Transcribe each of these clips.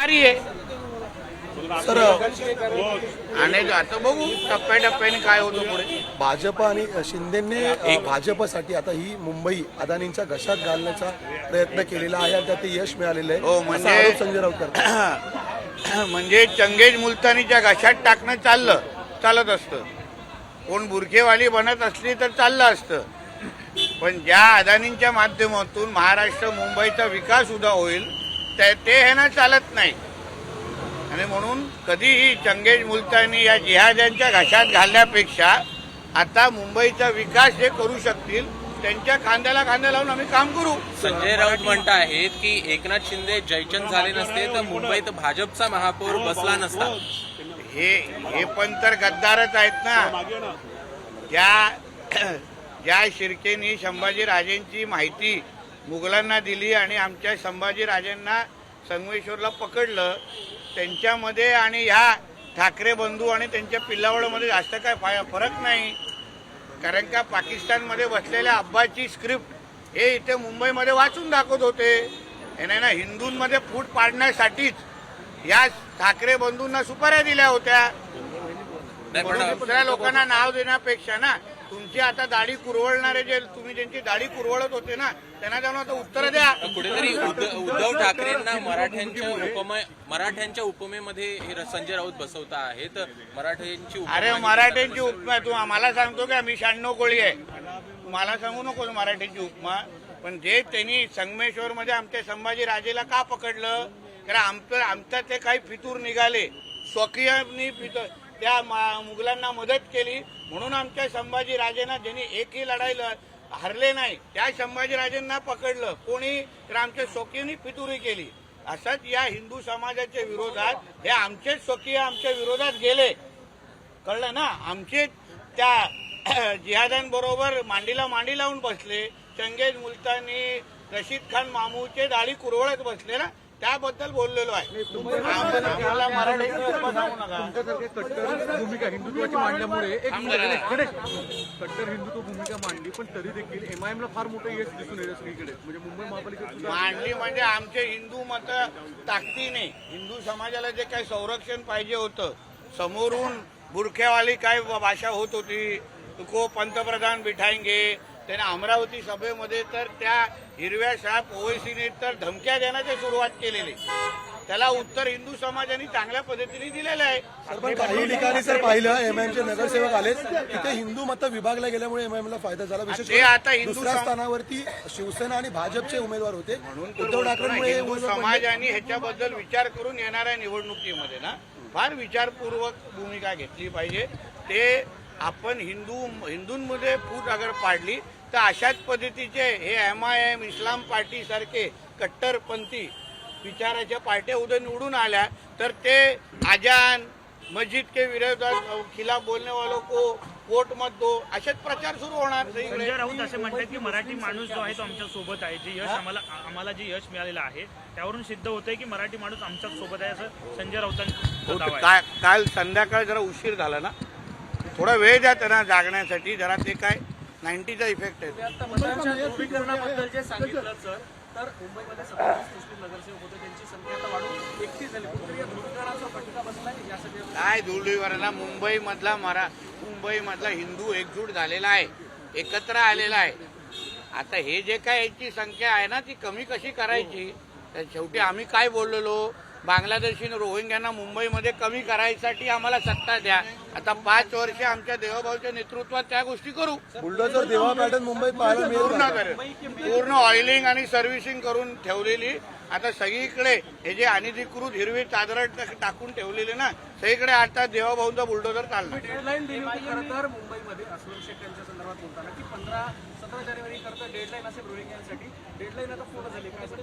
आहे सर आणि आता बघू टप्प्याटप्प्याने काय होतं पुढे. भाजप आणि शिंदेने भाजपसाठी आता ही मुंबई अदानींच्या घशात घालण्याचा प्रयत्न केलेला आहे आणि त्यात यश मिळालेलं आहे. हो, म्हणजे- असा आरोप संजय राऊत करतात. म्हणजे चंगेज मुलतानीच्या घशात टाकणं चालत असतं. कोण बुरखेवाली बनत असली तर चाललं असतं, पण ज्या अदानींच्या माध्यमातून महाराष्ट्र मुंबईचा विकास उदा होईल ते हे ना चालत नाही. आणि म्हणून कधीही चंगेज मुलतानी या जिहाद्यांच्या घशात घालण्यापेक्षा आता मुंबईचा विकास जे करू शकतील त्यांच्या खांद्याला खांदा लावून आम्ही काम करू. संजय राऊत म्हणत आहेत की एकनाथ शिंदे जयचंद झाले नसते तर मुंबईत भाजपचा महापौर बसला नसता. हे पण तर गद्दारच आहेत ना. ज्या शिर्केनी संभाजीराजेंची माहिती मुघलांना दिली आणि आमच्या संभाजीराजेंना संगमेश्वरला पकडलं, त्यांच्यामध्ये आणि ह्या ठाकरे बंधू आणि त्यांच्या पिल्लावळमध्ये जास्त काय फरक नाही. कारण का पाकिस्तानमध्ये बसलेल्या अब्बाची स्क्रिप्ट हे इथे मुंबईमध्ये वाचून दाखवत होते. याने ना हिंदूंमध्ये फूट पाडण्यासाठीच या ठाकरे बंधूंना सुपाऱ्या दिल्या होत्या. दुसऱ्या लोकांना नाव देण्यापेक्षा ना तुमची आता दाढी कुरवळणारे जे तुम्ही ज्यांची दाढी कुरवळत होते ना त्यांना जाऊन आता उत्तर द्या. कुठेतरी उद्धव ठाकरेंना मराठ्यांच्या उपमेमध्ये संजय राऊत बसवता आहेत. मराठ्यांची अरे मराठ्यांची उपमा तू आम्हाला सांगतो का? मी 96 कोळी आहे, मला सांगू नको मराठ्यांची उपमा. पण जे त्यांनी संगमेश्वरमध्ये आमच्या संभाजीराजेला का पकडलं? कारण आमच्या ते काही फितूर निघाले, स्वकीयांनी त्या मुघलांना मदत केली म्हणून आमच्या संभाजीराजेंना ज्यांनी एकही लढाई हरले नाही त्या संभाजीराजेंना पकडलं कोणी, तर आमच्या स्वकीयांनी फितुरी केली. असंच या हिंदू समाजाच्या विरोधात हे आमचेच स्वकीय आमच्या विरोधात गेले, कळलं ना. आमचे त्या जिहाद्यांबरोबर मांडीला मांडी लावून बसले. चंगेज मुलतानी, रशीद खान मामूचे दाढी कुरवळत बसले ना, त्याबद्दल बोललेलो आहे. आम्हाला मराठीची उपमा सांगू नका. कट्टर भूमिका हिंदुत्वाची मांडल्यामुळे कट्टर हिंदुत्व भूमिका मांडली, पण तरी देखील एमआयएमला फार मोठं यश दिसून येतं सगळीकडे. म्हणजे मुंबई महापालिकेत मांडली म्हणजे आमचे हिंदू मत ताकदीने हिंदू समाजाला जे काही संरक्षण पाहिजे होतं, समोरून बुरख्यावाली काय भाषा होत होती, को पंतप्रधान बिठाएंगे, त्याने अमरावती सभेमध्ये तर त्या हिरव्या साहेब ओवैसीने तर धमक्या देण्याची सुरुवात केलेली. त्याला उत्तर हिंदू समाजाने चांगल्या पद्धतीने दिलेलं आहे. पण काही ठिकाणी सर पाहिलं एमआयएमचे नगरसेवक आले तिथे हिंदू मतं विभागल्या गेल्यामुळे एमआयएमला फायदा झाला. विशेष ते आता हिंदू दुसऱ्या स्थानावरती शिवसेना आणि भाजपचे उमेदवार होते. म्हणून उद्धव ठाकरेंमुळे हिंदू समाजाने ह्याच्याबद्दल विचार करून येणाऱ्या निवडणुकीमध्ये ना फार विचारपूर्वक भूमिका घेतली पाहिजे. ते आपण हिंदूंमध्ये फूट अगर पाडली तर अशाच पद्धतीचे हे एमआयएम इस्लाम पार्टी सारखे कट्टरपंथी विचाराच्या पार्ट्या उद्या निवडून आल्या तर ते आजान मस्जिद के विरोधात खिलाफ बोलने वालों को वोट मत दो असेच प्रचार सुरू होणार. संजय राऊत असे म्हणतात की मराठी माणूस जो आहे तो आमच्या सोबत आहे. जे यश आम्हाला जे यश मिळालेलं आहे त्यावरून सिद्ध होतंय की मराठी माणूस आमच्या सोबत आहे असं संजय राऊतांचा दावा आहे. काल संध्याकाळ जरा उशीर झाला ना, थोडा वेळ द्या त्यांना जागण्यासाठी. जरा ते काय 90चा इफेक्ट आहे. ध्रुवीकरणाबद्दल जे सांगितलं सर, तर मुंबईमध्ये 27 मुस्लिम नगरसेवक होते, त्यांची संख्या आता वाढून 31 झाली. कुठेतरी या ध्रुवीकरणाचा फटका बसलाय यासाठी काय धुळीवरला मुंबईमधला हिंदू एकजूट झालेला आहे, एकत्र आलेला आहे. आता हे जे काय याची संख्या आहे ना ती कमी कशी करायची? तर शेवटी आम्ही काय बोललेलो, बांगलादेशी रोहिंग्यांना मुंबईमध्ये कमी करायसाठी आम्हाला सत्ता द्या. आता 5 वर्ष आमच्या देवाभाऊच्या नेतृत्वात त्या गोष्टी करू. बुलडोझर देवा पॅटर्न मुंबईत पाहायला पूर्ण ऑइलिंग आणि सर्व्हिसिंग करून ठेवलेली. आता सगळीकडे हे जे अनधिकृत हिरवी चादर टाकून ठेवलेले ना सगळीकडे आता देवाभाऊंचा बुलडोझर चालणार. डेडलाईन दिली होती खरं तर मुंबईमध्ये अस्लम शेख यांच्या संदर्भात बोलताना की 15-17 जानेवारी करता डेडलाईन असेल रोहिंग्यांसाठी. डेडलाईन आता पूर्ण झाली काय सर?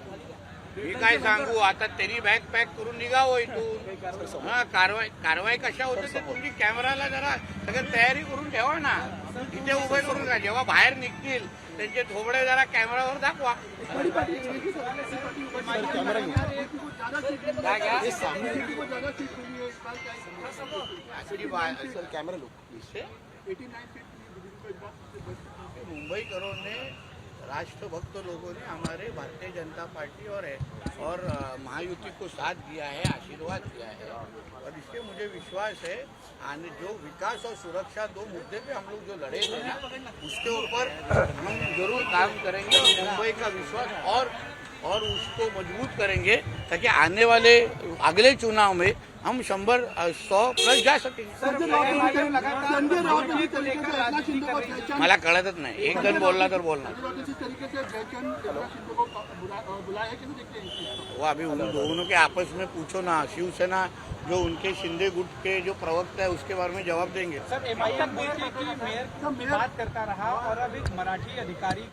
मी काय सांगू, आता त्यांनी बॅग पॅक करून निघावं इथून. हा कारवाई कशा होते ते तुमची कॅमेराला जरा सगळं तयारी करून ठेवा ना, इथे उभे करून का जेव्हा बाहेर निघतील त्यांचे थोबडे जरा कॅमेरावर दाखवा. मुंबई करोने राष्ट्रभक्त लोगों ने हमारे भारतीय जनता पार्टी और महायुति को साथ दिया है, आशीर्वाद दिया है और इसलिए मुझे विश्वास है आने जो विकास और सुरक्षा दो मुद्दे पे हम लोग जो लड़े थे ना उसके ऊपर हम जरूर काम करेंगे और मुंबई का विश्वास और उसको मजबूत करेंगे ताकि आने वाले अगले चुनाव में हम 100 प्लस जा सकेंगे. मला कळतच नाही, एक जण बोलला तर बोलणार. वो अभी उन दोनों के आपस में पूछो ना. शिवसेना जो उनके शिंदे गुट के जो प्रवक्ता है उसके बारे में जवाब देंगे. सर एमआईएम बोलती है कि मेयर बात करता रहा और अब एक मराठी अधिकारी